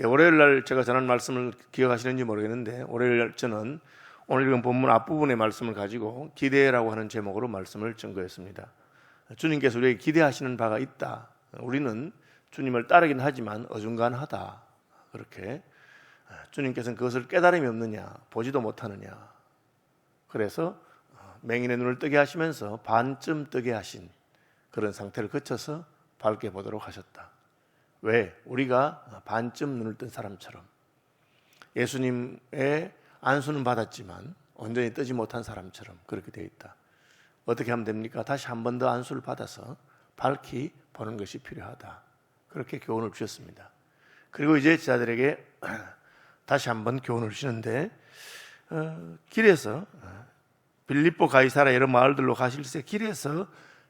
월요일 날 제가 전한 말씀을 기억하시는지 모르겠는데, 월요일 날 저는 오늘 읽은 본문 앞부분의 말씀을 가지고 기대라고 하는 제목으로 말씀을 증거했습니다. 주님께서 우리에게 기대하시는 바가 있다. 우리는 주님을 따르긴 하지만 어중간하다. 그렇게 주님께서는 그것을 깨달음이 없느냐, 보지도 못하느냐. 그래서 맹인의 눈을 뜨게 하시면서 반쯤 뜨게 하신 그런 상태를 거쳐서 밝게 보도록 하셨다. 왜? 우리가 반쯤 눈을 뜬 사람처럼 예수님의 안수는 받았지만 온전히 뜨지 못한 사람처럼 그렇게 되어 있다. 어떻게 하면 됩니까? 다시 한 번 더 안수를 받아서 밝히 보는 것이 필요하다. 그렇게 교훈을 주셨습니다. 그리고 이제 제자들에게 다시 한 번 교훈을 주시는데, 길에서 빌립보 가이사라 여러 마을들로 가실새 길에서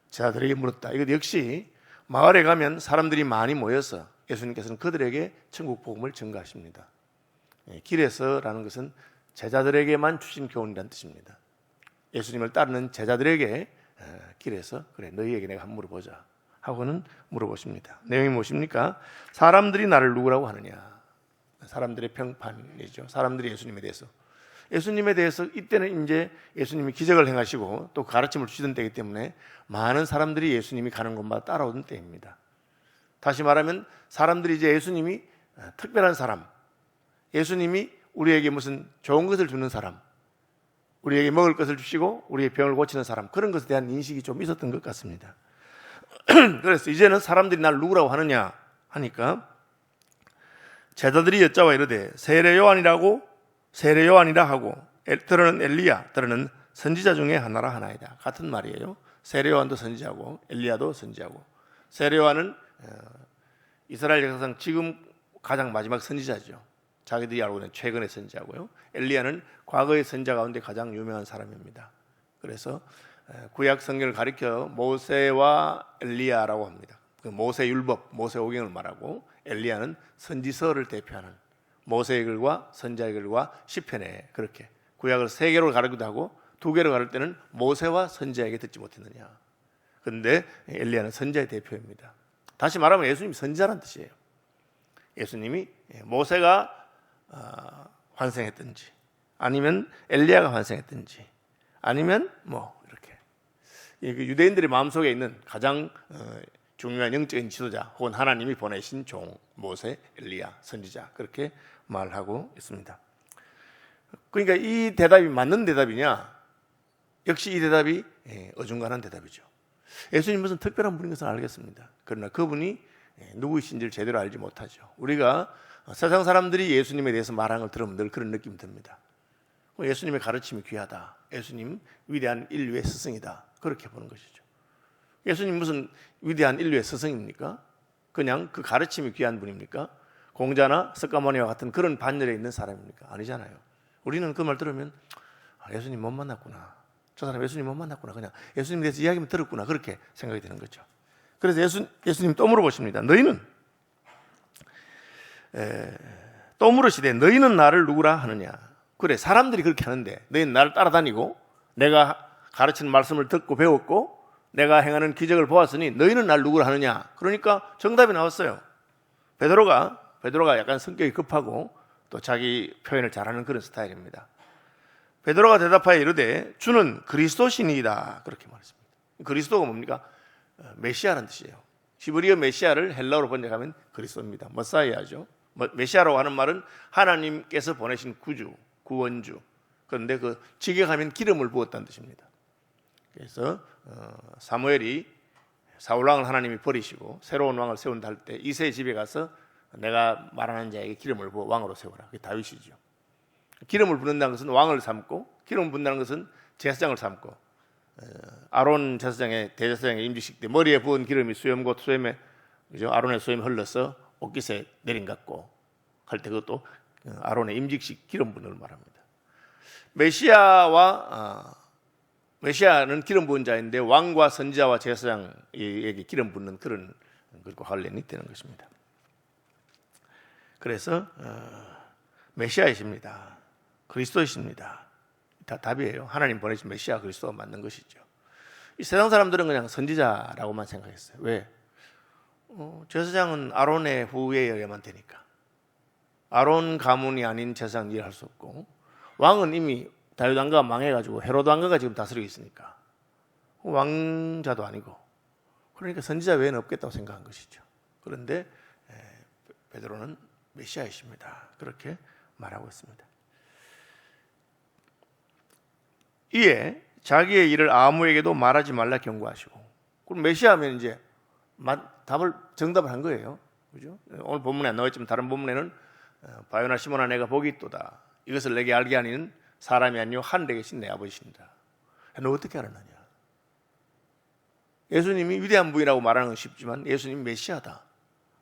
제자들에게 물었다. 이것 역시 마을에 가면 사람들이 많이 모여서 예수님께서는 그들에게 천국 복음을 전가하십니다. 길에서라는 것은 제자들에게만 주신 교훈이라는 뜻입니다. 예수님을 따르는 제자들에게 길에서 그래 너희에게 내가 한번 물어보자 하고는 물어보십니다. 내용이 무엇입니까? 사람들이 나를 누구라고 하느냐. 사람들의 평판이죠. 사람들이 예수님에 대해서 이때는 이제 예수님이 기적을 행하시고 또 가르침을 주시던 때이기 때문에 많은 사람들이 예수님이 가는 곳마다 따라오던 때입니다. 다시 말하면 사람들이 이제 예수님이 특별한 사람, 예수님이 우리에게 무슨 좋은 것을 주는 사람, 우리에게 먹을 것을 주시고 우리의 병을 고치는 사람, 그런 것에 대한 인식이 좀 있었던 것 같습니다. 그래서 이제는 사람들이 날 누구라고 하느냐 하니까 제자들이 여짜와 이르되 세례 요한이라 하고 들어는 엘리야, 들어는 선지자 중에 하나라 하나이다. 같은 말이에요. 세례 요한도 선지자고 엘리야도 선지자고. 세례 요한은 이스라엘 역사상 지금 가장 마지막 선지자죠. 자기들이 알고 있는 최근의 선지자고요. 엘리야는 과거의 선지자 가운데 가장 유명한 사람입니다. 그래서 구약 성경을 가리켜 모세와 엘리야라고 합니다. 모세 율법, 모세 오경을 말하고 엘리야는 선지서를 대표하는 모세의 글과 선지자의 글과 시편에 그렇게 구약을 3개로 가르기도 하고 2개로 가를 때는 모세와 선지자에게 듣지 못했느냐. 그런데 엘리야는 선지자의 대표입니다. 다시 말하면 예수님이 선지자라는 뜻이에요. 예수님이 모세가 환생했든지 아니면 엘리야가 환생했든지 아니면 뭐 이렇게 유대인들의 마음속에 있는 가장 중요한 영적인 지도자 혹은 하나님이 보내신 종 모세, 엘리야, 선지자 그렇게 말하고 있습니다. 그러니까 이 대답이 맞는 대답이냐? 역시 이 대답이 어중간한 대답이죠. 예수님 무슨 특별한 분인 것은 알겠습니다. 그러나 그분이 누구이신지를 제대로 알지 못하죠. 우리가 세상 사람들이 예수님에 대해서 말하는 걸 들으면 늘 그런 느낌이 듭니다. 예수님의 가르침이 귀하다. 예수님 위대한 인류의 스승이다. 그렇게 보는 것이죠. 예수님 무슨 위대한 인류의 스승입니까? 그냥 그 가르침이 귀한 분입니까? 공자나 석가모니와 같은 그런 반열에 있는 사람입니까? 아니잖아요. 우리는 그 말 들으면 예수님 못 만났구나. 저 사람 예수님 못 만났구나. 그냥 예수님에 대해서 이야기만 들었구나. 그렇게 생각이 되는 거죠. 그래서 예수님 또 물어보십니다. 너희는 또 물으시되 너희는 나를 누구라 하느냐. 그래 사람들이 그렇게 하는데 너희는 나를 따라다니고 내가 가르치는 말씀을 듣고 배웠고 내가 행하는 기적을 보았으니 너희는 나를 누구라 하느냐. 그러니까 정답이 나왔어요. 베드로가 약간 성격이 급하고 또 자기 표현을 잘하는 그런 스타일입니다. 베드로가 대답하여 이르되 주는 그리스도시니이다. 그렇게 말했습니다. 그리스도가 뭡니까? 메시아라는 뜻이에요. 히브리어 메시아를 헬라어로 번역하면 그리스도입니다. 머사이아죠. 메시아라고 하는 말은 하나님께서 보내신 구주, 구원주. 그런데 그 직역하면 기름을 부었다는 뜻입니다. 그래서 사무엘이 사울왕을 하나님이 버리시고 새로운 왕을 세운다 할 때 이새의 집에 가서 내가 말하는 자에게 기름을 부어 왕으로 세워라. 그게 다윗이죠. 기름을 붓는다는 것은 왕을 삼고 기름을 붓는다는 것은 제사장을 삼고 아론 제사장의 대제사장의 임직식 때 머리에 부은 기름이 수염과 수염에 그죠? 아론의 수염에 흘러서 옷깃에 내린갖고 할 때 그것도 아론의 임직식 기름 붓는 걸 말합니다. 메시아는 기름 부은 자인데 왕과 선지자와 제사장에게 기름 붓는 그런 것과 관련이 되는 것입니다. 그래서 메시아이십니다. 그리스도이십니다. 다 답이에요. 하나님 보내신 메시아 그리스도가 맞는 것이죠. 이 세상 사람들은 그냥 선지자라고만 생각했어요. 왜? 제사장은 아론의 후예여야만 되니까. 아론 가문이 아닌 제사장 일을 할 수 없고, 왕은 이미 다윗 왕가가 망해가지고 헤로드 왕가가 지금 다스리고 있으니까 왕자도 아니고, 그러니까 선지자 외에는 없겠다고 생각한 것이죠. 그런데 베드로는 메시아이십니다. 그렇게 말하고 있습니다. 이에 자기의 일을 아무에게도 말하지 말라 경고하시고, 그럼 메시아하면 이제 정답을 한 거예요. 그죠? 오늘 본문에 안 나와있지만 다른 본문에는 바요나 시몬아 내가 복이 있도다. 이것을 내게 알게 하니는 사람이 아니요 하늘에 계신 내 아버지십니다. 너 어떻게 알았느냐? 예수님이 위대한 분이라고 말하는 건 쉽지만 예수님이 메시아다.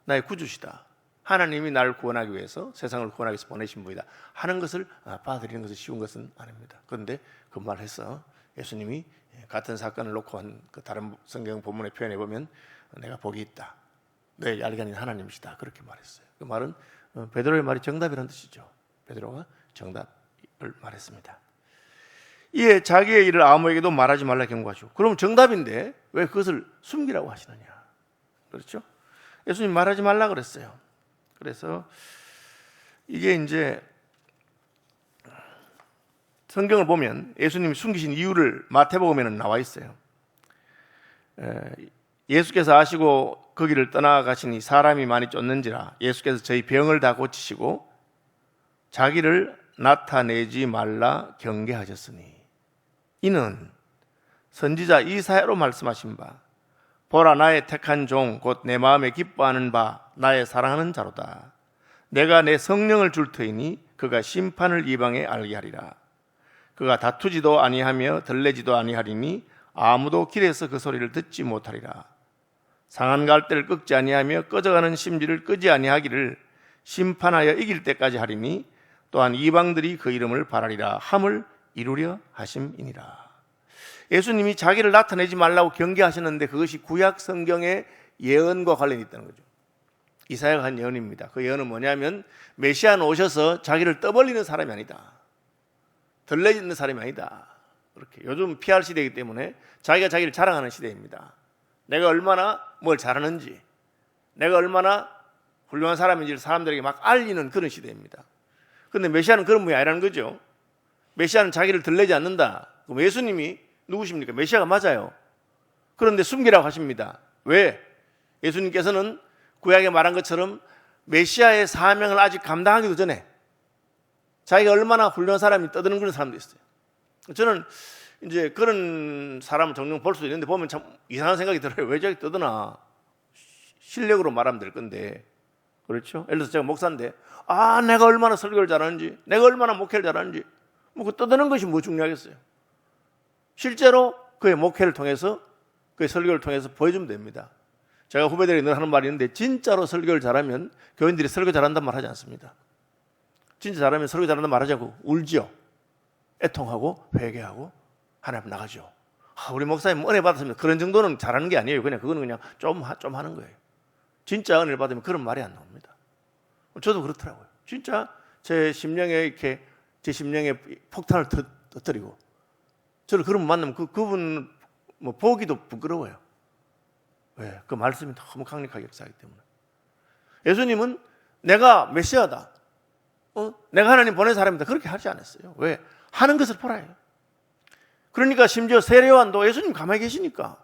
나의 구주시다. 하나님이 나를 구원하기 위해서, 세상을 구원하기 위해서 보내신 분이다 하는 것을 받아들이는 것은 쉬운 것은 아닙니다. 그런데 그 말을 해서 예수님이 같은 사건을 놓고 한 그 다른 성경 본문의 표현해 보면 내가 복이 있다. 너에게 알게 하는 하나님이시다. 그렇게 말했어요. 그 말은 베드로의 말이 정답이라는 뜻이죠. 베드로가 정답을 말했습니다. 이에 자기의 일을 아무에게도 말하지 말라 경고하시고, 그럼 정답인데 왜 그것을 숨기라고 하시느냐? 그렇죠? 예수님 말하지 말라 그랬어요. 그래서 이게 이제 성경을 보면 예수님이 숨기신 이유를 마태복음에는 나와 있어요. 예수께서 아시고 거기를 떠나가시니 사람이 많이 쫓는지라 예수께서 저희 병을 다 고치시고 자기를 나타내지 말라 경계하셨으니, 이는 선지자 이사야로 말씀하신 바 보라 나의 택한 종 곧 내 마음에 기뻐하는 바 나의 사랑하는 자로다. 내가 내 성령을 줄 터이니 그가 심판을 이방에 알게 하리라. 그가 다투지도 아니하며 들레지도 아니하리니 아무도 길에서 그 소리를 듣지 못하리라. 상한 갈대를 꺾지 아니하며 꺼져가는 심지를 끄지 아니하기를 심판하여 이길 때까지 하리니 또한 이방들이 그 이름을 바라리라 함을 이루려 하심이니라. 예수님이 자기를 나타내지 말라고 경계하셨는데 그것이 구약 성경의 예언과 관련이 있다는 거죠. 이사야가 한 예언입니다. 그 예언은 뭐냐면 메시아는 오셔서 자기를 떠벌리는 사람이 아니다. 들레짓는 사람이 아니다. 그렇게 요즘 PR 시대이기 때문에 자기가 자기를 자랑하는 시대입니다. 내가 얼마나 뭘 잘하는지, 내가 얼마나 훌륭한 사람인지를 사람들에게 막 알리는 그런 시대입니다. 그런데 메시아는 그런 분이 아니라는 거죠. 메시아는 자기를 들레지 않는다. 그럼 예수님이 누구십니까? 메시아가 맞아요. 그런데 숨기라고 하십니다. 왜? 예수님께서는 구약에 말한 것처럼 메시아의 사명을 아직 감당하기도 전에 자기가 얼마나 훌륭한 사람이 떠드는 그런 사람도 있어요. 저는 이제 그런 사람을 종종 볼 수도 있는데 보면 참 이상한 생각이 들어요. 왜 저기 떠드나? 실력으로 말하면 될 건데, 그렇죠? 예를 들어서 제가 목사인데 내가 얼마나 설교를 잘하는지, 내가 얼마나 목회를 잘하는지, 뭐 그 떠드는 것이 뭐 중요하겠어요? 실제로 그의 목회를 통해서, 그의 설교를 통해서 보여주면 됩니다. 제가 후배들에게 늘 하는 말이 있는데, 진짜로 설교를 잘하면 교인들이 설교 잘한다는 말 하지 않습니다. 진짜 잘하면 설교 잘한다는 말 하지 않고 울지요. 애통하고 회개하고 하나님 나가죠. 우리 목사님 은혜 받았으면 그런 정도는 잘하는 게 아니에요. 그거는 그냥 좀 하는 거예요. 진짜 은혜를 받으면 그런 말이 안 나옵니다. 저도 그렇더라고요. 진짜 제 심령에 폭탄을 터뜨리고 저를 그런 분 만나면 그분 뭐 보기도 부끄러워요. 왜? 그 말씀이 너무 강력하게 역사하기 때문에. 예수님은 내가 메시아다, 내가 하나님 보낸 사람이다, 그렇게 하지 않았어요. 왜? 하는 것을 보라요. 그러니까 심지어 세례요한도 예수님 가만히 계시니까,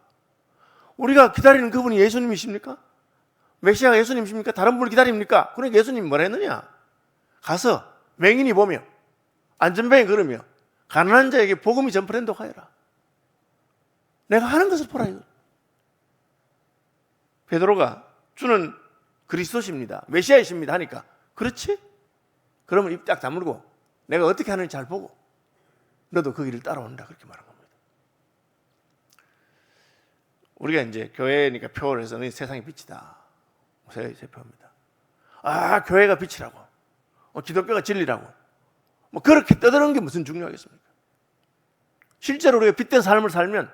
우리가 기다리는 그분이 예수님이십니까? 메시아가 예수님이십니까? 다른 분을 기다립니까? 그러니까 예수님이 뭐라 했느냐? 가서 맹인이 보며 안전뱅이 걸으며 가난한 자에게 복음이 전파된다고 하여라. 내가 하는 것을 보라 이거. 베드로가 주는 그리스도십니다, 메시아이십니다 하니까 그렇지? 그러면 입 딱 다물고 내가 어떻게 하는지 잘 보고 너도 그 길을 따라온다, 그렇게 말한 겁니다. 우리가 이제 교회니까 표를 해서 너희 세상의 빛이다, 제 표입니다. 교회가 빛이라고, 기독교가 진리라고, 뭐 그렇게 떠드는 게 무슨 중요하겠습니까? 실제로 우리가 빛된 삶을 살면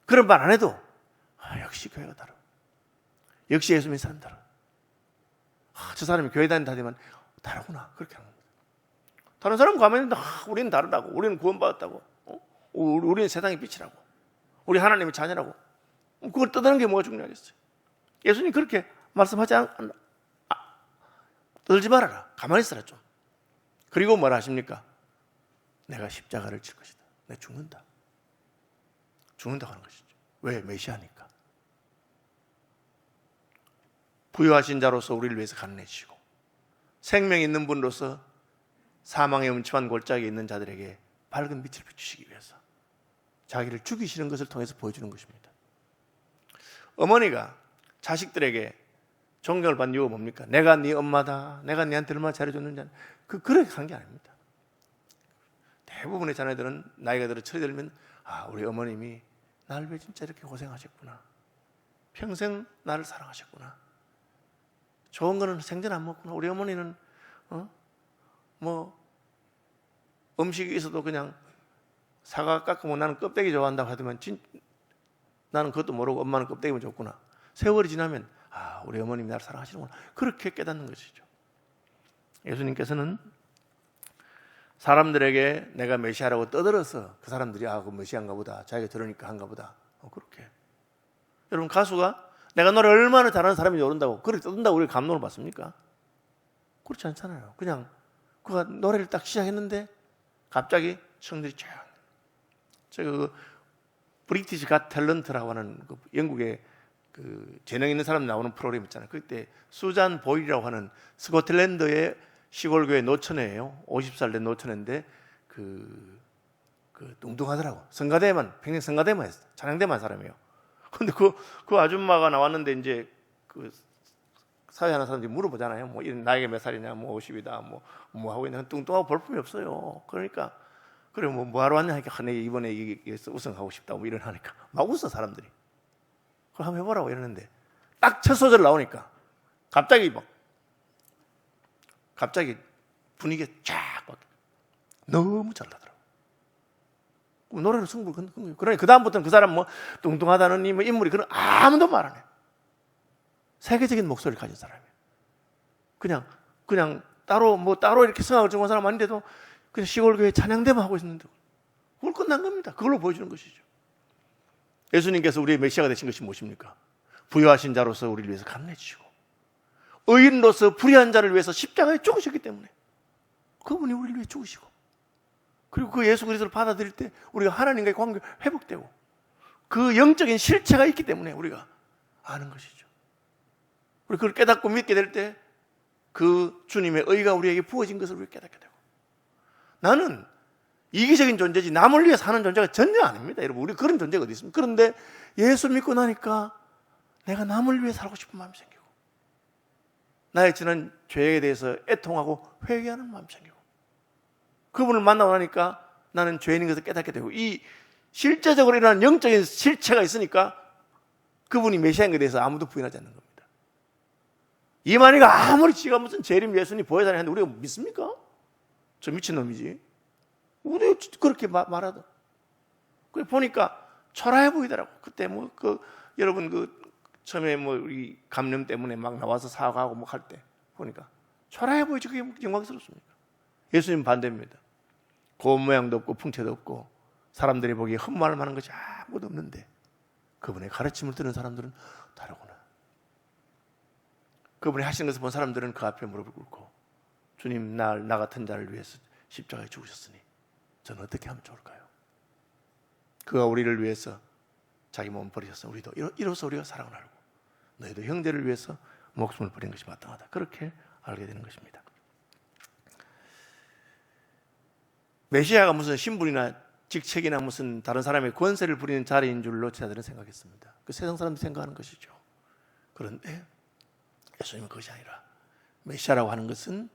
그런 말 안 해도 역시 교회가 다르고, 역시 예수 믿는 사람 다르고, 저 사람이 교회 다니면 다르구나, 그렇게 하는 겁니다. 다른 사람 가면 우리는 다르다고, 우리는 구원받았다고, 우리는 세상의 빛이라고, 우리 하나님의 자녀라고, 그걸 떠드는 게 뭐가 중요하겠어요? 예수님 그렇게 말씀하지 떨지 말아라. 가만히 있어라 좀. 그리고 뭐라 하십니까? 내가 십자가를 칠 것이다. 내가 죽는다. 죽는다고 하는 것이죠. 왜? 메시아니까. 부유하신 자로서 우리를 위해서 간내시고 생명이 있는 분으로서 사망의 음침한 골짜기에 있는 자들에게 밝은 빛을 비추시기 위해서 자기를 죽이시는 것을 통해서 보여주는 것입니다. 어머니가 자식들에게 존경을 받는 이유가 뭡니까? 내가 네 엄마다. 내가 네한테 얼마나 잘해줬는지. 그렇게 한 게 아닙니다. 대부분의 자녀들은 나이가 들어 철이 들면 우리 어머님이 나를 왜 진짜 이렇게 고생하셨구나. 평생 나를 사랑하셨구나. 좋은 거는 생전 안 먹구나. 우리 어머니는 음식이 있어도 그냥 사과 깎으면 나는 껍데기 좋아한다고 하더만 나는 그것도 모르고 엄마는 껍데기만 줬구나. 세월이 지나면 우리 어머님이 나를 사랑하시는구나. 그렇게 깨닫는 것이죠. 예수님께서는 사람들에게 내가 메시아라고 떠들어서 그 사람들이 그 메시아인가 보다. 자기가 들으니까 한가 보다. 그렇게. 여러분 가수가 내가 노래 얼마나 잘하는 사람인지 모른다고 그렇게 떠든다고 우리가 감동을 받습니까? 그렇지 않잖아요. 그냥 그가 노래를 딱 시작했는데 갑자기 청들이 쫙. 제가 브리티시 갓 탤런트라고 하는 영국의 재능 있는 사람 나오는 프로그램 있잖아요. 그때 수잔 보일이라고 하는 스코틀랜드의 시골교회 노처녀예요. 50살 된 노처녀인데 뚱뚱하더라고. 평생 성가대만 했어. 찬양대만 한 사람이에요. 근데 그 아줌마가 나왔는데 이제 사회 하는 사람들이 물어보잖아요. 나이가 몇 살이냐, 50이다, 뭐 하고 있냐. 뚱뚱하고 볼품이 없어요. 그러니까 그래 뭐 하러 왔냐 하니까 내가 이번에 여기서 우승하고 싶다 이런 하니까 막 웃어 사람들이. 그럼 한번 해보라고 이러는데 딱 첫 소절 나오니까 갑자기 분위기가 쫙 바뀌어. 너무 잘 나더라고. 노래로 승부를 건 거예요. 그러니 그 다음부터는 그 사람 뚱뚱하다는 인물이 그런 아무도 말 안 해. 세계적인 목소리를 가진 사람이에요. 그냥 따로 이렇게 성악을 전공한 사람 아닌데도 그냥 시골교회 찬양대만 하고 있는데 그걸 끝난 겁니다. 그걸로 보여주는 것이죠. 예수님께서 우리의 메시아가 되신 것이 무엇입니까? 부유하신 자로서 우리를 위해서 감내주시고 의인으로서 불의한 자를 위해서 십자가에 죽으셨기 때문에 그분이 우리를 위해 죽으시고 그리고 그 예수 그리스도를 받아들일 때 우리가 하나님과의 관계가 회복되고 그 영적인 실체가 있기 때문에 우리가 아는 것이죠. 우리 그걸 깨닫고 믿게 될 때 그 주님의 의가 우리에게 부어진 것을 우리가 깨닫게 되고 나는 이기적인 존재지 남을 위해 사는 존재가 전혀 아닙니다. 여러분 우리 그런 존재가 어디 있습니까? 그런데 예수 믿고 나니까 내가 남을 위해 살고 싶은 마음이 생기고 나의 지난 죄에 대해서 애통하고 회개하는 마음이 생기고 그분을 만나고 나니까 나는 죄인인 것을 깨닫게 되고 이 실제적으로 일어나는 영적인 실체가 있으니까 그분이 메시아인 것에 대해서 아무도 부인하지 않는 겁니다. 이만희가 아무리 지가 무슨 재림 예수님 보혜사님 하는데 우리가 믿습니까? 저 미친놈이지. 우리 그렇게 말하다. 그래 보니까 초라해 보이더라고. 그때 여러분 처음에 우리 감염 때문에 막 나와서 사과하고 할 때 보니까 초라해 보이지. 그게 영광스럽습니까? 예수님 반대입니다. 고운 모양도 없고 풍채도 없고 사람들이 보기에 헛말을 하는 것이 아무것도 없는데 그분의 가르침을 들은 사람들은 다르구나. 그분이 하신 것을 본 사람들은 그 앞에 무릎을 꿇고 주님 나 같은 자를 위해서 십자가에 죽으셨으니 저는 어떻게 하면 좋을까요? 그가 우리를 위해서 자기 몸을 버리셨어. 우리도 이로써 우리가 사랑을 알고 너희도 형제를 위해서 목숨을 버린 것이 마땅하다. 그렇게 알게 되는 것입니다. 메시아가 무슨 신분이나 직책이나 무슨 다른 사람의 권세를 부리는 자리인 줄로 제자들은 생각했습니다. 그 세상 사람들이 생각하는 것이죠. 그런데 예수님은 그것이 아니라 메시아라고 하는 것은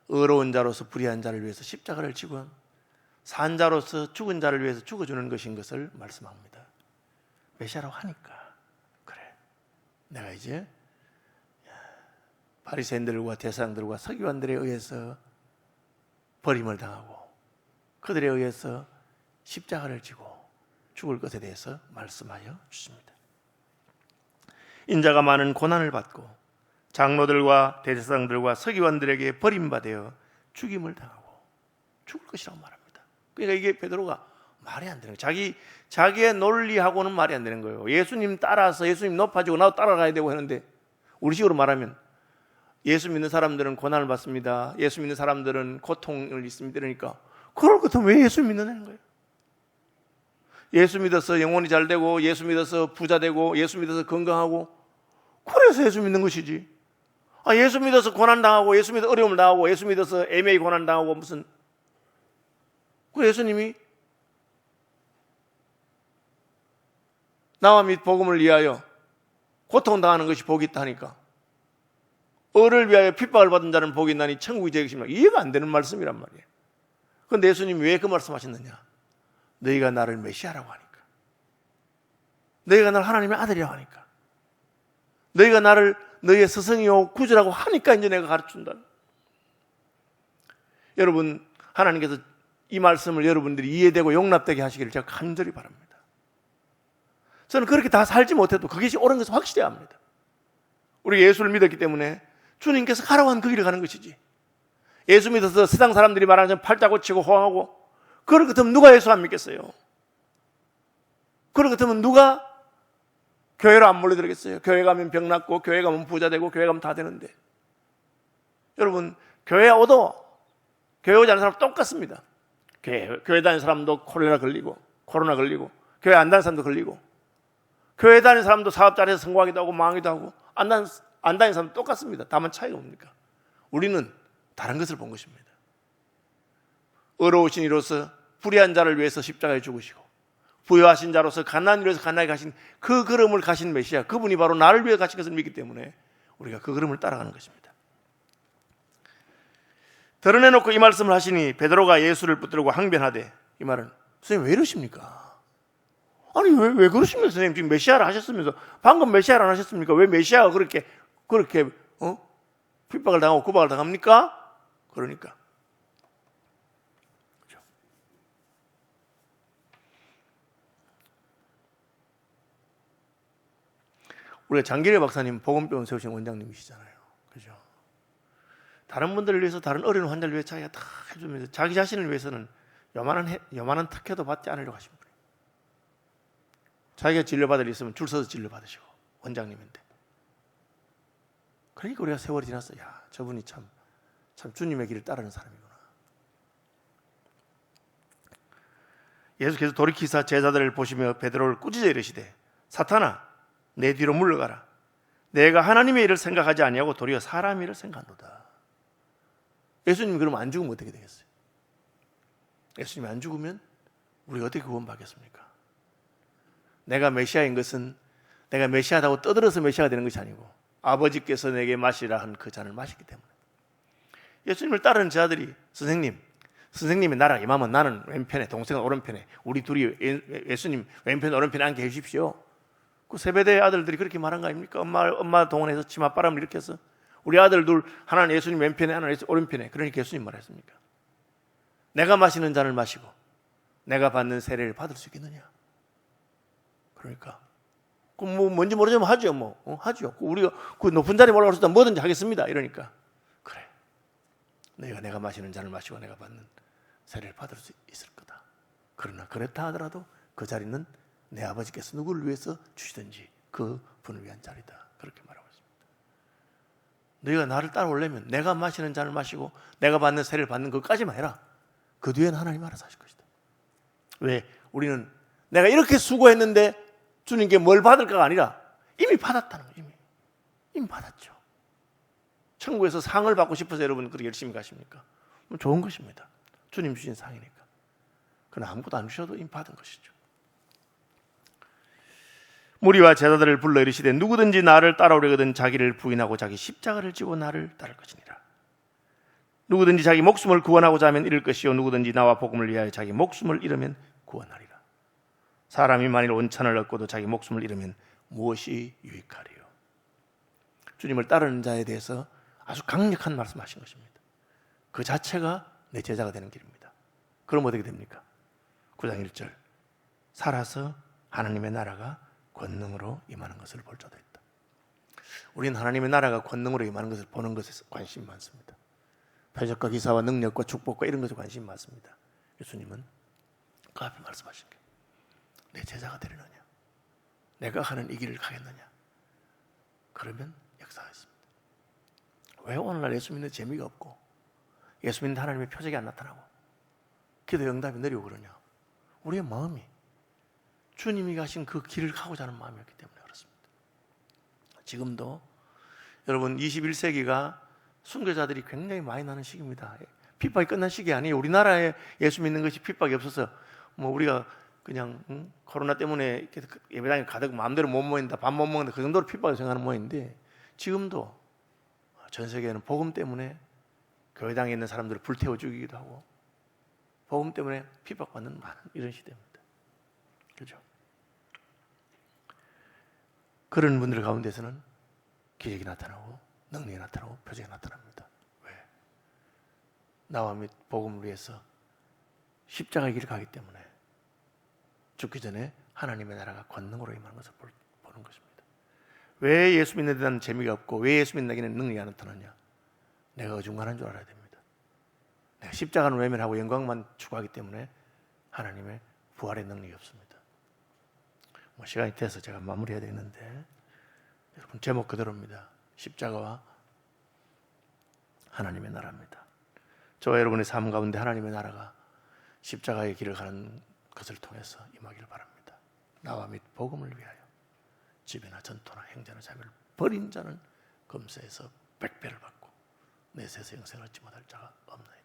의로운 자로서 불의한 자를 위해서 십자가를 지고 산 자로서 죽은 자를 위해서 죽어주는 것인 것을 말씀합니다. 메시아라고 하니까 그래 내가 이제 바리새인들과 대사장들과 서기관들에 의해서 버림을 당하고 그들에 의해서 십자가를 지고 죽을 것에 대해서 말씀하여 주십니다. 인자가 많은 고난을 받고 장로들과 대제사장들과 서기관들에게 버림받아 죽임을 당하고 죽을 것이라고 말합니다. 그러니까 이게 베드로가 말이 안 되는 거예요. 자기의 논리하고는 말이 안 되는 거예요. 예수님 따라서 예수님 높아지고 나도 따라가야 되고 하는데 우리 식으로 말하면 예수 믿는 사람들은 고난을 받습니다. 예수 믿는 사람들은 고통을 있습니다. 그러니까 그럴 것 같으면 왜 예수 믿느냐는 거예요. 예수 믿어서 영혼이 잘 되고, 예수 믿어서 부자 되고, 예수 믿어서 건강하고, 그래서 예수 믿는 것이지. 예수 믿어서 고난 당하고, 예수 믿어 어려움을 당하고, 예수 믿어서 애매히 고난 당하고, 무슨 그 예수님이 나와 및 복음을 위하여 고통당하는 것이 복이 있다 하니까, 을을 위하여 핍박을 받은 자는 복이 있나니 천국이 제 것입니다. 이해가 안 되는 말씀이란 말이에요. 그런데 예수님이 왜 그 말씀하셨느냐? 너희가 나를 메시아라고 하니까, 너희가 나를 하나님의 아들이라고 하니까, 너희가 나를 너희의 스승이요 구주라고 하니까 이제 내가 가르쳐준다. 여러분, 하나님께서 이 말씀을 여러분들이 이해되고 용납되게 하시기를 제가 간절히 바랍니다. 저는 그렇게 다 살지 못해도 그것이 옳은 것을 확실해야 합니다. 우리가 예수를 믿었기 때문에 주님께서 가라고 한 그 길을 가는 것이지, 예수 믿어서 세상 사람들이 말하는 팔자 고치고 호하고 그럴 것 같으면 누가 예수 안 믿겠어요? 그럴 것 같으면 누가 교회로 안 몰려들겠어요? 교회 가면 병 낫고, 교회 가면 부자 되고, 교회 가면 다 되는데. 여러분, 교회 오도 교회 오지 않는 사람 똑같습니다. 교회 다니는 사람도 코로나 걸리고, 교회 안 다니는 사람도 걸리고, 교회 다니는 사람도 사업 잘해서 성공하기도 하고 망하기도 하고, 안 다니는 사람도 똑같습니다. 다만 차이가 뭡니까? 우리는 다른 것을 본 것입니다. 의로우신 이로서 불의한 자를 위해서 십자가에 죽으시고, 부유하신 자로서 가난한 이로서 가난하게 가신 그 걸음을 가신 메시아, 그분이 바로 나를 위해 가신 것을 믿기 때문에 우리가 그 걸음을 따라가는 것입니다. 드러내놓고 이 말씀을 하시니 베드로가 예수를 붙들고 항변하되, 이 말은 선생님 왜 이러십니까? 아니 왜 그러십니까? 선생님 지금 메시아를 하셨으면서 방금 메시아를 안 하셨습니까? 왜 메시아가 그렇게 핍박을 당하고 구박을 당합니까? 그러니까 그렇죠. 우리가 장기래 박사님 복음병원 세우신 원장님이시잖아요. 그죠? 다른 분들을 위해서, 다른 어려운 환자를 위해 자기가 다 해주면서 자기 자신을 위해서는 요만한 특혜도 받지 않으려고 하신 분이에요. 자기가 진료받을 일 있으면 줄 서서 진료받으시고, 원장님인데. 그러니까 우리가 세월이 지났어. 야, 저분이 참 주님의 길을 따르는 사람이구나. 예수께서 돌이키사 제자들을 보시며 베드로를 꾸짖어 이르시되, 사탄아 내 뒤로 물러가라. 내가 하나님의 일을 생각하지 아니하고 도리어 사람의 일을 생각한도다. 예수님이 그러면 안 죽으면 어떻게 되겠어요? 예수님이 안 죽으면 우리가 어떻게 구원받겠습니까? 내가 메시아인 것은 내가 메시아다고 떠들어서 메시아가 되는 것이 아니고, 아버지께서 내게 마시라 한 그 잔을 마시기 때문에. 예수님을 따르는 제자들이, 선생님이 나랑 임하면 나는 왼편에, 동생은 오른편에, 우리 둘이 예수님 왼편 오른편에 앉게 해주십시오. 그 세베대의 아들들이 그렇게 말한 거 아닙니까? 엄마 동원해서 치맛바람을 일으켜서 우리 아들 둘, 하나는 예수님 왼편에, 하나는 예수님 오른편에. 그러니까 예수님 말했습니까? 내가 마시는 잔을 마시고 내가 받는 세례를 받을 수 있겠느냐? 그러니까 뭔지 모르지만 하죠. 하죠. 우리가 그 높은 자리에 올라갈 수 있다면 뭐든지 하겠습니다. 이러니까 그래, 너희가 내가 마시는 잔을 마시고 내가 받는 세례를 받을 수 있을 거다. 그러나 그렇다 하더라도 그 자리는 내 아버지께서 누구를 위해서 주시든지 그 분을 위한 자리다. 그렇게 말하고 있습니다. 너희가 나를 따라오려면 내가 마시는 잔을 마시고 내가 받는 세례를 받는 것까지만 해라. 그 뒤에는 하나님 알아서 하실 것이다. 왜? 우리는 내가 이렇게 수고했는데 주님께 뭘 받을까가 아니라 이미 받았다는 거예요. 이미 받았죠. 천국에서 상을 받고 싶어서 여러분 그렇게 열심히 가십니까? 좋은 것입니다. 주님 주신 상이니까. 그러나 아무것도 안 주셔도 이미 받은 것이죠. 무리와 제자들을 불러 이르시되, 누구든지 나를 따라오려거든 자기를 부인하고 자기 십자가를 지고 나를 따를 것이니라. 누구든지 자기 목숨을 구원하고자 하면 잃을 것이요, 누구든지 나와 복음을 위하여 자기 목숨을 잃으면 구원하리라. 사람이 만일 온천을 얻고도 자기 목숨을 잃으면 무엇이 유익하리요? 주님을 따르는 자에 대해서 아주 강력한 말씀하신 것입니다. 그 자체가 내 제자가 되는 길입니다. 그럼 어떻게 됩니까? 9장 1절, 살아서 하나님의 나라가 권능으로 임하는 것을 볼 자도 있다. 우리는 하나님의 나라가 권능으로 임하는 것을 보는 것에 관심이 많습니다. 표적과 기사와 능력과 축복과 이런 것에 관심이 많습니다. 예수님은 그 앞에 말씀하신 게, 내 제자가 되려느냐, 내가 하는 이 길을 가겠느냐, 그러면 역사하겠습니다. 왜 오늘날 예수 믿는 재미가 없고 예수 믿는 하나님의 표적이 안 나타나고 기도 응답이 느리고 그러냐? 우리의 마음이 주님이 가신 그 길을 가고자 하는 마음이었기 때문에 그렇습니다. 지금도 여러분 21세기가 순교자들이 굉장히 많이 나는 시기입니다. 핍박이 끝난 시기 아니에요. 우리나라에 예수 믿는 것이 핍박이 없어서 뭐 우리가 그냥 코로나 때문에 예배당에 가득 마음대로 못 모인다, 밥 못 먹는다 그 정도로 핍박을 생각하는 모양인데 지금도 전 세계는 복음 때문에 교회당에 있는 사람들을 불태워 죽이기도 하고 복음 때문에 핍박받는 많은 이런 시대입니다. 그렇죠? 그런 분들 가운데서는 기적이 나타나고 능력이 나타나고 표적이 나타납니다. 왜? 나와 및 복음을 위해서 십자가의 길을 가기 때문에 죽기 전에 하나님의 나라가 권능으로 임하는 것을 보는 것입니다. 왜 예수 믿는 데는 재미가 없고 왜 예수 믿는 데는 능력이 안 나타나냐? 내가 어중간한 줄 알아야 됩니다. 내가 십자가는 외면하고 영광만 추구하기 때문에 하나님의 부활의 능력이 없습니다. 뭐 시간이 돼서 제가 마무리해야 되는데 여러분 제목 그대로입니다. 십자가와 하나님의 나라입니다. 저와 여러분의 삶 가운데 하나님의 나라가 십자가의 길을 가는 것을 통해서 임하기를 바랍니다. 나와 및 복음을 위하여 집이나 전토나 행자나 자매를 버린 자는 금세에서 100배를 받고 내세에서 영생을 얻지 못할 자가 없나이다.